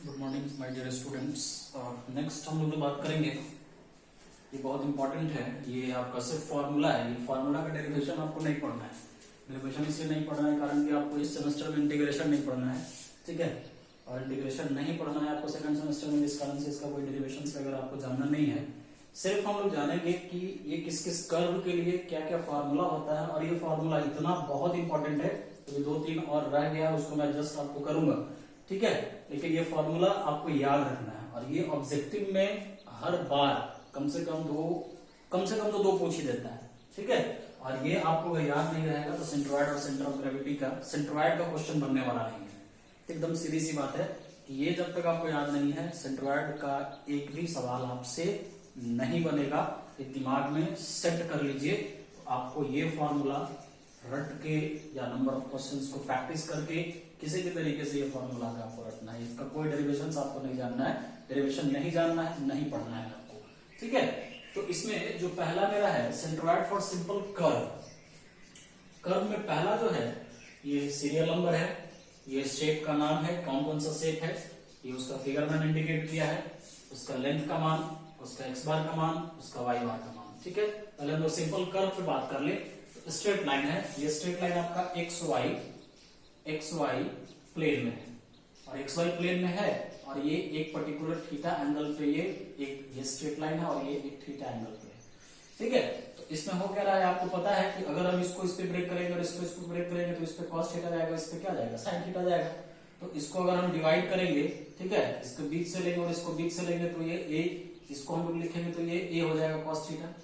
Good morning my dear students. Next हम लोग जो बात करेंगे ये बहुत इंपॉर्टेंट है। ये आपका सिर्फ फॉर्मूला है। ये फॉर्मूला का डेरिवेशन आपको नहीं पढ़ना है। डेरिवेशन इसलिए नहीं पढ़ना है कारण कि आपको इस सेमेस्टर में इंटीग्रेशन नहीं पढ़ना है, ठीक है। और इंटीग्रेशन नहीं पढ़ना है आपको सेकंड सेमेस्टर में, इस कारण से इसका कोई डेरिवेशन वगैरह आपको जानना नहीं है। सिर्फ हम लोग जानेंगे कि ये किस किस कर्व के लिए क्या क्या फॉर्मूला होता है, और ये फॉर्मूला इतना बहुत इंपॉर्टेंट है तो 2-3 और रह गया उसको मैं जस्ट आपको करूंगा, ठीक है। लेकिन ये फॉर्मूला आपको याद रखना है और ये ऑब्जेक्टिव में हर बार कम से कम तो दो पूछ ही देता है, ठीक है। और ये आपको अगर याद नहीं रहेगा तो सेंट्रोइड और सेंटर ऑफ ग्रेविटी का सेंट्रोइड का क्वेश्चन बनने वाला नहीं है। एकदम सीधी सी बात है कि ये जब तक आपको याद नहीं है सेंट्रोइड का एक भी सवाल आपसे नहीं बनेगा। ये दिमाग में सेट कर लीजिए। आपको ये फॉर्मूला रट के या नंबर ऑफ क्वेश्चंस को प्रैक्टिस करके किसी भी तरीके से ये फॉर्मूला का आपको रटना है। इसका कोई डेरिवेशन आपको नहीं जानना है, डेरिवेशन नहीं जानना है, नहीं पढ़ना है आपको, ठीक है। तो इसमें जो पहला मेरा है centroid for simple curve. Curve में पहला जो है ये सीरियल नंबर है, ये शेप का नाम है, कौन कौन सा शेप है, ये उसका फिगर मैंने इंडिकेट किया है, उसका लेंथ का मान, उसका एक्स बार का मान, उसका वाई बार का मान, ठीक है। पहले हम लोग सिंपल कर्व पे बात कर ले। स्ट्रेट लाइन है, ये स्ट्रेट लाइन आपका एक्स वाई प्लेन में है और एक्स वाई प्लेन में है और ये एक पर्टिकुलर थीटा एंगल पे ये स्ट्रेट लाइन है और ये एक थीटा एंगल पे है, ठीक है। तो इसमें हो क्या रहा है आपको पता है कि अगर हम इसको इस पे ब्रेक करेंगे और इसको इस पे ब्रेक करेंगे तो इस पे कॉस थीटा जाएगा, इस पे क्या जाएगा साइन थीटा जाएगा। तो इसको अगर हम डिवाइड करेंगे, ठीक है, इसको बीच से लेंगे और इसको बीच से लेंगे तो ये ए, इसको हम लोग लिखेंगे तो ये ए हो जाएगा कॉस थीटा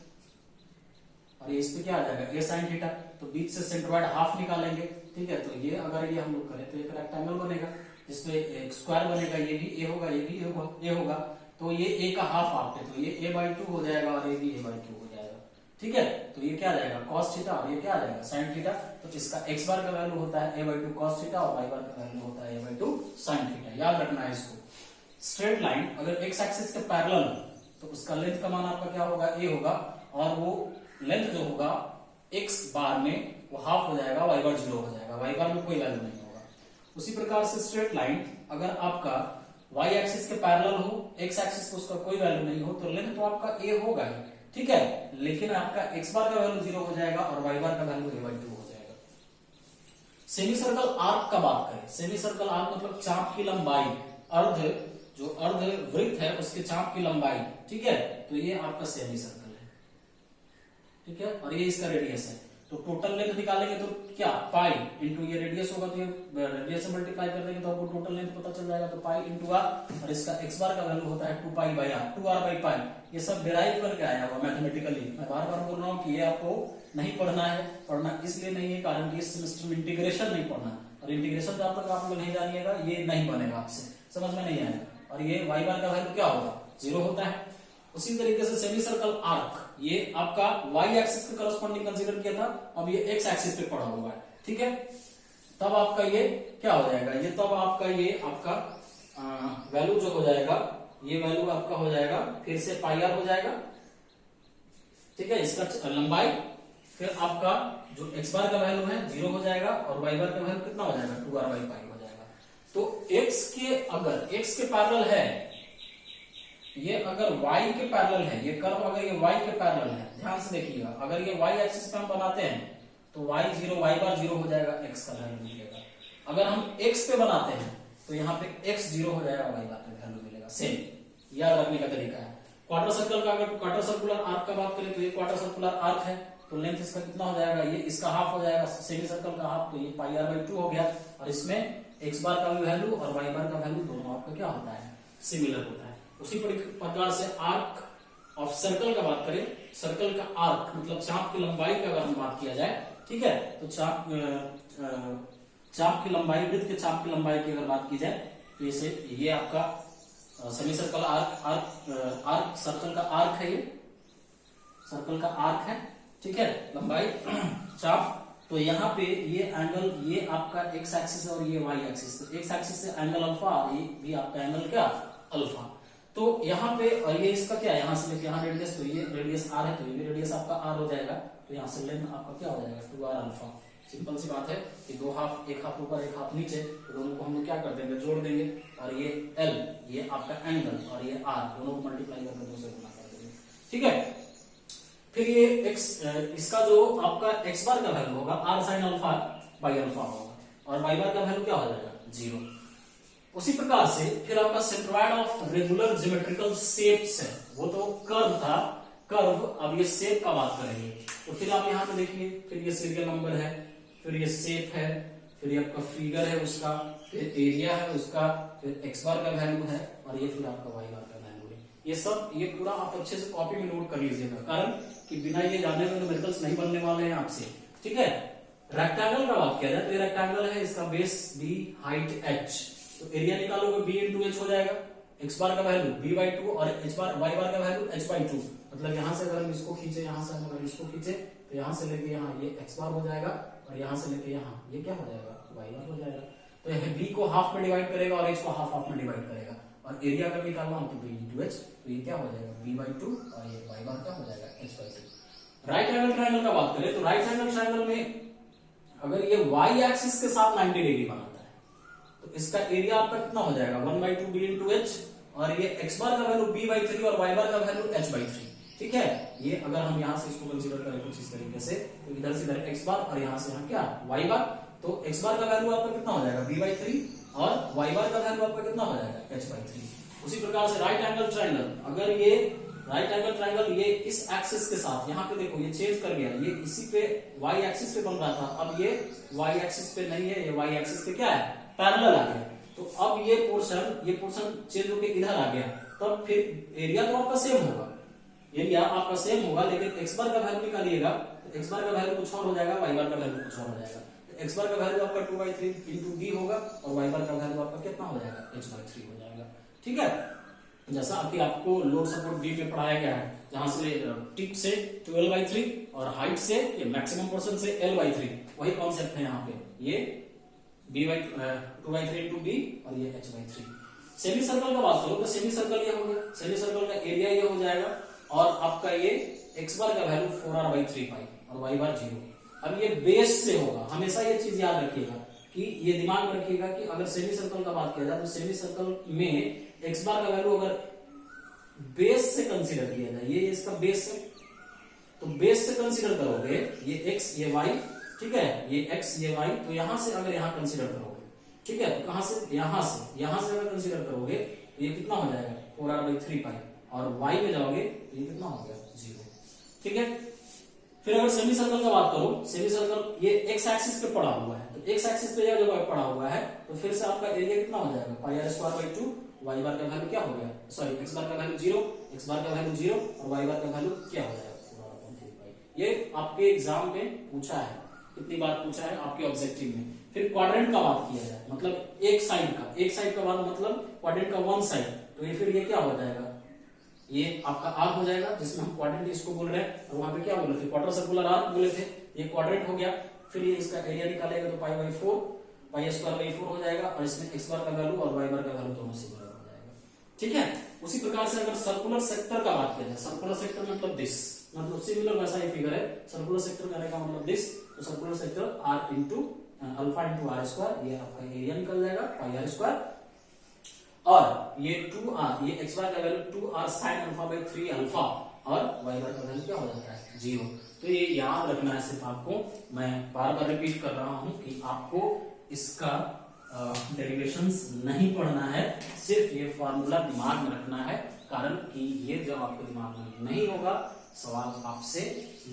और ये इस पे क्या आ जाएगा ए साइन थीटा। तो बीच से सेंट्रोइड हाफ निकालेंगे, ठीक है। तो ये अगर ये हम लोग करें तो एक रेक्टेंगल बनेगा जिसमें एक स्क्वायर बनेगा, ये भी ए होगा, ये भी ए होगा। तो ये ए का हाफ आप है तो ये a/2 हो जाएगा और ये भी a/2 हो जाएगा, ठीक है। तो ये क्या आ जाएगा cos थीटा और ये क्या आ जाएगा sin थीटा। तो इसका x बार का वैल्यू होता है a/2 cos थीटा और y बार का वैल्यू होता है a/2 sin थीटा। याद रखना है इसको। स्ट्रेट लाइन अगर x एक्सिस के पैरेलल तो उसका लेंथ का मान आपका क्या होगा a होगा और वो लेंथ जो होगा x बार में वो हाफ हो जाएगा, y बार 0 हो जाएगा, y बार में कोई वैल्यू नहीं होगा। उसी प्रकार से स्ट्रेट लाइन अगर आपका y एक्सिस के पैरेलल हो, x एक्सिस पे उसका कोई वैल्यू नहीं हो तो लेंथ तो आपका a होगा ही, ठीक है। लेकिन आपका x बार का वैल्यू 0 हो जाएगा और y बार का वैल्यू a/2 हो जाएगा। सेमी सर्कल आर्क का बात करें, सेमी सर्कल आर्क मतलब चाप की लंबाई, जो अर्ध वृत्त है उसके चाप की लंबाई, ठीक है। तो ये आपका सेमी सर्कल है, ठीक है, और ये इसका रेडियस है। तो टोटल लेंथ निकालेंगे तो क्या पाई इंटू ये रेडियस होगा तो ये रेडियस से मल्टीप्लाई कर देंगे तो आपको टोटल लेंथ पता चल जाएगा। तो पाई इंटू आर और इसका एक्स बार का वैल्यू होता है 2π/r, 2r/पाई। ये सब डिराइव करके आया हुआ मैथमेटिकली। मैं बार बार बोल रहा हूँ कि ये आपको नहीं पढ़ना है, पढ़ना इसलिए नहीं है कारण कि इस सेमेस्टर में इंटीग्रेशन नहीं पढ़ना और इंटीग्रेशन जब तक आप लोग नहीं जानिएगा ये नहीं बनेगा, आपसे समझ में नहीं आएगा। और ये वाई बार का वैल्यू क्या होगा 0 होता है। उसी तरीके से सेमी सर्कल आर्क ये आपका y एक्सिस के करस्पॉन्डिंग कंसीडर किया था, अब ये x एक्सिस पे पड़ा हुआ है, ठीक है। तब आपका ये क्या हो जाएगा, ये तब आपका ये आपका वैल्यू जो हो जाएगा, ये वैल्यू आपका हो जाएगा फिर से πr हो जाएगा, ठीक है, इसका लंबाई। फिर आपका जो x बार का वैल्यू है 0 हो जाएगा और y बार का वैल्यू कितना हो जाएगा 2r/पाई हो जाएगा। तो अगर x के पैरेलल है, ये अगर y के पैरेलल है, ये कर्व अगर ये y के पैरेलल है, ध्यान से देखिएगा, अगर ये y एक्सिस पे हम बनाते हैं तो y बार 0 हो जाएगा, x का वैल्यू मिलेगा। अगर हम x पे बनाते हैं तो यहाँ पे x 0 हो जाएगा, y बार का वैल्यू मिलेगा। सेम याद रखने का तरीका है। क्वार्टर सर्कल का अगर क्वार्टर सर्कुलर आर्क का बात करें तो ये क्वार्टर सर्कुलर आर्क है तो लेंथ इसका कितना हो जाएगा, ये इसका हाफ हो जाएगा, सेमी सर्कल का हाफ, तो ये πr/2 हो गया। और इसमें x बार का वैल्यू और y बार का वैल्यू दोनों आपका क्या होता है सिमिलर होता है। उसी प्रकार से आर्क ऑफ सर्कल का बात करें, सर्कल का आर्क मतलब चाप की लंबाई का अगर हम बात किया जाए, ठीक है, तो चाप की लंबाई, वृत्त के चाप की लंबाई की अगर बात की जाए तो ये आपका सेमी सर्कल आर्क सर्कल का आर्क है, ये सर्कल का आर्क है, ठीक है, लंबाई चाप। तो यहाँ पे ये एंगल, ये आपका एक्स एक्सिस और ये वाई एक्सिस, तो एक्स एक्सिस से एंगल अल्फा और ये भी आपका एंगल क्या अल्फा। तो यहाँ पे और ये इसका क्या है, यहाँ से लेके यहाँ रेडियस, तो ये रेडियस r है तो ये भी रेडियस आपका r हो जाएगा। तो यहाँ से लेंथ आपका क्या हो जाएगा 2r अल्फा, सिंपल सी बात है कि दो हाफ, एक हाफ ऊपर एक हाफ नीचे, तो दोनों को हम लोग क्या कर देंगे, जोड़ देंगे, और ये L, ये आपका एंगल, और ये R, दोनों को मल्टीप्लाई करके दो से गुना कर देंगे। ठीक है, फिर ये x, इसका जो आपका x बार का वैल्यू होगा r sin alpha by alpha होगा, और y बार का वैल्यू क्या हो जाएगा, 0। उसी प्रकार से फिर आपका centroid of regular geometrical shapes है, वो तो कर्व था, कर्व, अब ये शेप का बात करेंगे। तो फिर आप यहाँ पे देखिए, फिर ये सीरियल नंबर है, फिर ये शेप है, फिर ये आपका फिगर है उसका, फिर एरिया है उसका, फिर x बार का वैल्यू है, और ये फिर आपका y बार का वैल्यू है। ये सब, ये पूरा आप अच्छे से कॉपी में नोट कर लीजिएगा, कारण कि बिना ये जाने में न्यूमेरिकल्स नहीं बनने वाले हैं आपसे। ठीक है, रेक्टेंगल का बात किया जाए तो ये रेक्टेंगल है, इसका बेस b, हाइट h, तो एरिया निकालोगे b इंटू h हो जाएगा, x बार का वैल्यू b बाई 2 और h बार, y बार का वैल्यू h बाई 2, मतलब यहाँ से अगर हम इसको खींचे, यहाँ से हम अगर इसको खींचे, तो यहाँ से लेके यहाँ ये x बार हो जाएगा, और यहाँ से लेके यहाँ ये क्या हो जाएगा, y बार हो जाएगा। तो यह b को हाफ में डिवाइड करेगा और h को हाफ में डिवाइड करेगा, और एरिया अगर निकालना हो तो b इंटू h, तो ये क्या हो जाएगा, b बाई 2, और ये y बार क्या हो जाएगा, h by 2। Right angle triangle का बात करें तो राइट एंगल ट्रायंगल में अगर ये y एक्सिस के साथ 90 डिग्री बनाता है, तो इसका एरिया आपका कितना हो जाएगा, 1/2 b इंटू h, और ये x बार का वैल्यू b बाई 3 और y बार का वैल्यू h बाई 3। ठीक है, ये अगर हम यहाँ से इसको कंसीडर करें कुछ इस तरीके से, तो इधर से इधर x बार और यहाँ से यहाँ क्या, y बार, तो x बार का वैल्यू आपका कितना हो जाएगा, b बाई 3, और y बार का वैल्यू आपका कितना हो जाएगा, h बाई 3। उसी प्रकार से राइट एंगल ट्रायंगल, अगर ये राइट एंगल ट्रायंगल ये इस एक्सिस के साथ, यहाँ पे देखो ये चेंज कर गया, ये इसी पे y एक्सिस पे बन रहा था, अब ये y एक्सिस पे नहीं है, ये y एक्सिस पे क्या है, पैरेलल आ गया। तो अब ये पोर्शन चेंज होके इधर आ गया, तब फिर एरिया तो आपका सेम होगा, एरिया आपका सेम होगा, लेकिन x बार का वैल्यू निकालिएगा तो x बार का वैल्यू कुछ और हो जाएगा, y बार का वैल्यू कुछ और हो जाएगा। तो x बार का वैल्यू आपका 2/3 इंटू b होगा, और y बार का वैल्यू आपका कितना हो जाएगा, h/3 हो जाएगा। ठीक है, जैसा कि आपको लोड सपोर्ट बी में पढ़ाया गया है, जहां से टिप से 12/3 और हाइट से ये मैक्सिमम पोर्शन से L/3, वही कॉन्सेप्ट है यहाँ पे, ये b बाई 2/3 इंटू b और ये h/3। सेमी सर्कल का बात करो तो सेमी सर्कल ये हो गया, सेमी सर्कल का एरिया ये हो जाएगा, और आपका ये x बार का वैल्यू 4r/3 पाई और y बार 0। अब ये बेस से होगा, हमेशा ये चीज याद रखिएगा कि ये दिमाग में रखिएगा कि अगर सेमी सर्कल का बात किया जाए तो सेमी सर्कल में x बार का वैल्यू अगर बेस से कंसीडर किया जाए, ये इसका बेस है, तो बेस से कंसीडर करोगे ये x ये y, ठीक है, ये x ये y, तो यहां से अगर यहां कंसीडर करोगे, ठीक है, तो कहां से, यहां से अगर कंसीडर करोगे तो ये कितना हो जाएगा 4r/3 पाई, और y में जाओगे तो ये कितना हो गया 0। ठीक है, फिर अगर सेमी सर्कल का बात करो, सेमी सर्कल ये x एक्सिस पे पड़ा हुआ है, तो x एक्सिस पे जब पड़ा हुआ है तो फिर से आपका एरिया कितना हो जाएगा, πr²/2, y बार का वैल्यू क्या हो गया, सॉरी x बार का वैल्यू 0, x बार का वैल्यू 0 और y बार का वैल्यू क्या हो जाएगा 4r/3। ये आपके एग्जाम में पूछा है, कितनी बार पूछा है आपके ऑब्जेक्टिव में। फिर क्वाड्रेंट का बात किया जाए, मतलब एक साइड का बात मतलब क्वाड्रेंट का वन साइड, तो ये फिर ये क्या हो जाएगा, ये आपका आर्क हो जाएगा, जिसमें हम क्वाड्रेंट इसको बोल रहे हैं, और वहां पे क्या बोले थे, क्वार्टर सर्कुलर आर्क बोले थे, ये क्वाड्रेंट हो गया। फिर ये इसका एरिया निकालेगा तो π/4 πr²/4 हो जाएगा, और इसमें x बार का वैल्यू और y बार का वैल्यू दोनों से बराबर हो जाएगा। ठीक है, उसी प्रकार से अगर सर्कुलर सेक्टर का बात किया जाए, सर्कुलर सेक्टर मतलब दिस, मतलब सिमिलर वैसा ही फिगर है, सर्कुलर सेक्टर करने का मतलब दिस, तो circular sector r into alpha into r², ये आपका एरिया निकल जाएगा πr², और ये 2r, ये x बार का वैल्यू 2r sin अल्फा/3 अल्फा, और y बार का वैल्यू क्या हो जाता है 0। तो ये याद रखना है सिर्फ आपको, मैं बार बार रिपीट कर रहा हूं कि आपको इसका डेरिवेशंस नहीं पढ़ना है, सिर्फ ये फॉर्मूला दिमाग में रखना है, कारण कि ये जब आपके दिमाग में नहीं होगा सवाल आपसे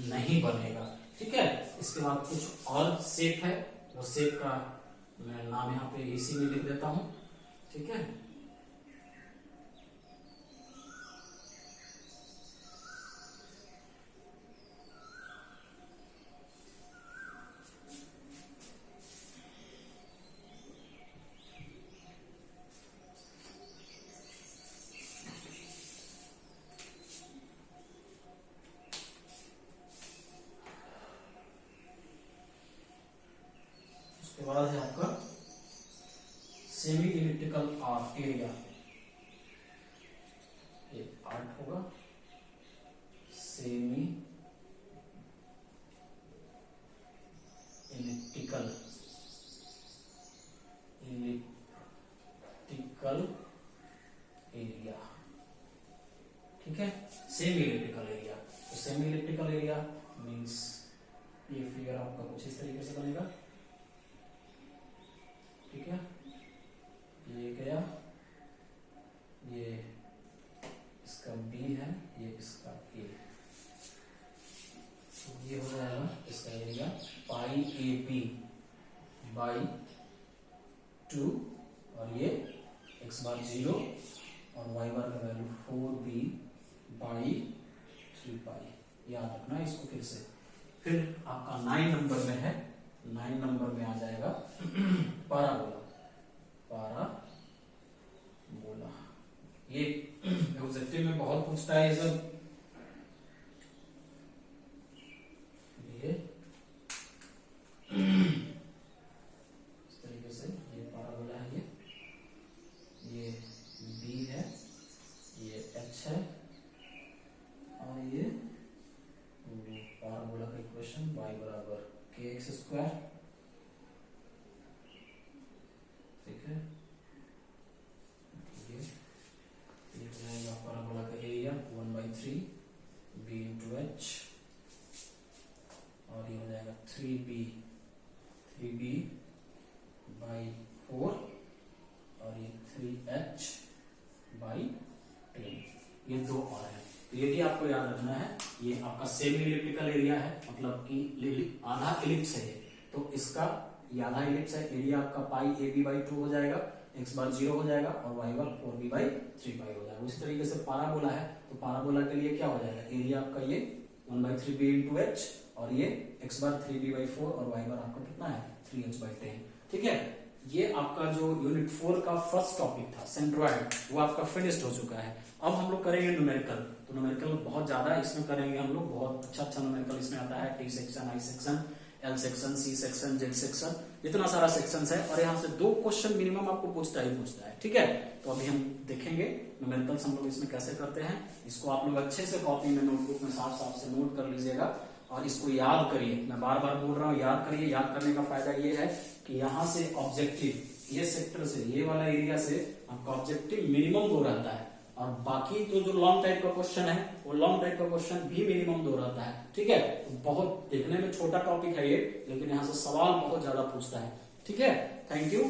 नहीं बनेगा। ठीक है, इसके बाद कुछ और शेप है, वो शेप का मैं नाम यहाँ पे इसी में लिख देता हूं। ठीक है, उसके बाद है आपका सेमी इलिप्टिकल आर्क एरिया, ये आर्क होगा, सेमी इलिप्टिकल इलिप्टिकल एरिया, ठीक है, सेमी इलिप्टिकल एरिया। तो सेमी इलिप्टिकल एरिया मींस ये फिगर आपका कुछ इस तरीके से बनेगा, ठीक है, ये गया, ये इसका बी है, ये इसका ए, तो ये हो जाएगा इसका area pi A P by 2, और ये x बार 0 और y बार का वैल्यू 4b बाई 3 पाई। याद रखना इसको फिर से। फिर आपका 9 नंबर में है, 9 नंबर में आ जाएगा पाराबोला। पाराबोला ये ऑब्जेक्टिव में बहुत पूछता है ये सब। ये इस तरीके से ये पाराबोला है, ये b है, ये h है, और ये पाराबोला का इक्वेशन y बराबर kx स्क्वायर, ठीक है। ये हो जाएगा पाराबोला का एरिया 1/3 b इंटू h, और ये हो जाएगा 3b बाई 4, और ये 3h बाई 10। ये दो और है, तो ये भी आपको याद रखना है। ये आपका सेमी इलिप्टिकल एरिया है, मतलब कि आधा इलिप्स है, तो इसका ये आधा इलिप्स है, एरिया आपका पाई ए बी बाई 2 हो जाएगा, x बार 0 हो जाएगा, और y बार 4b बाई 3 पाई हो जाएगा। उसी तरीके से पाराबोला है, तो पाराबोला के लिए क्या हो जाएगा, एरिया आपका ये 1/3b इंटू h, और ये x बार 3b बाई 4, और y बार आपका कितना है 3h बाई 10, ठीक है। ये आपका जो यूनिट 4 का फर्स्ट टॉपिक था सेंट्रॉइड, वो आपका फिनिश्ड हो चुका है। अब हम लोग करेंगे न्यूमेरिकल। तो न्यूमेरिकल बहुत ज्यादा इसमें करेंगे हम लोग, बहुत अच्छा न्यूमेरिकल इसमें आता है। T section, I section, L section, C section, Z section, इतना सारा सेक्शन है, और यहाँ से 2 क्वेश्चन मिनिमम आपको पूछता ही पूछता है, ठीक है। तो अभी हम देखेंगे न्यूमेरिकल्स हम लोग इसमें कैसे करते हैं। इसको आप लोग अच्छे से कॉपी में, नोटबुक में साफ साफ से नोट कर लीजिएगा, और इसको याद करिए। मैं बार बार बोल रहा हूँ, याद करिए। याद करने का फायदा ये है कि यहाँ से ऑब्जेक्टिव, ये सेक्टर से, ये वाला एरिया से आपका ऑब्जेक्टिव मिनिमम 2 रहता है, और बाकी तो जो लॉन्ग टाइप का क्वेश्चन है, वो लॉन्ग टाइप का क्वेश्चन भी मिनिमम 2 रहता है, ठीक है। तो बहुत देखने में छोटा टॉपिक है ये, लेकिन यहाँ से सवाल बहुत ज्यादा पूछता है, ठीक है। Thank you.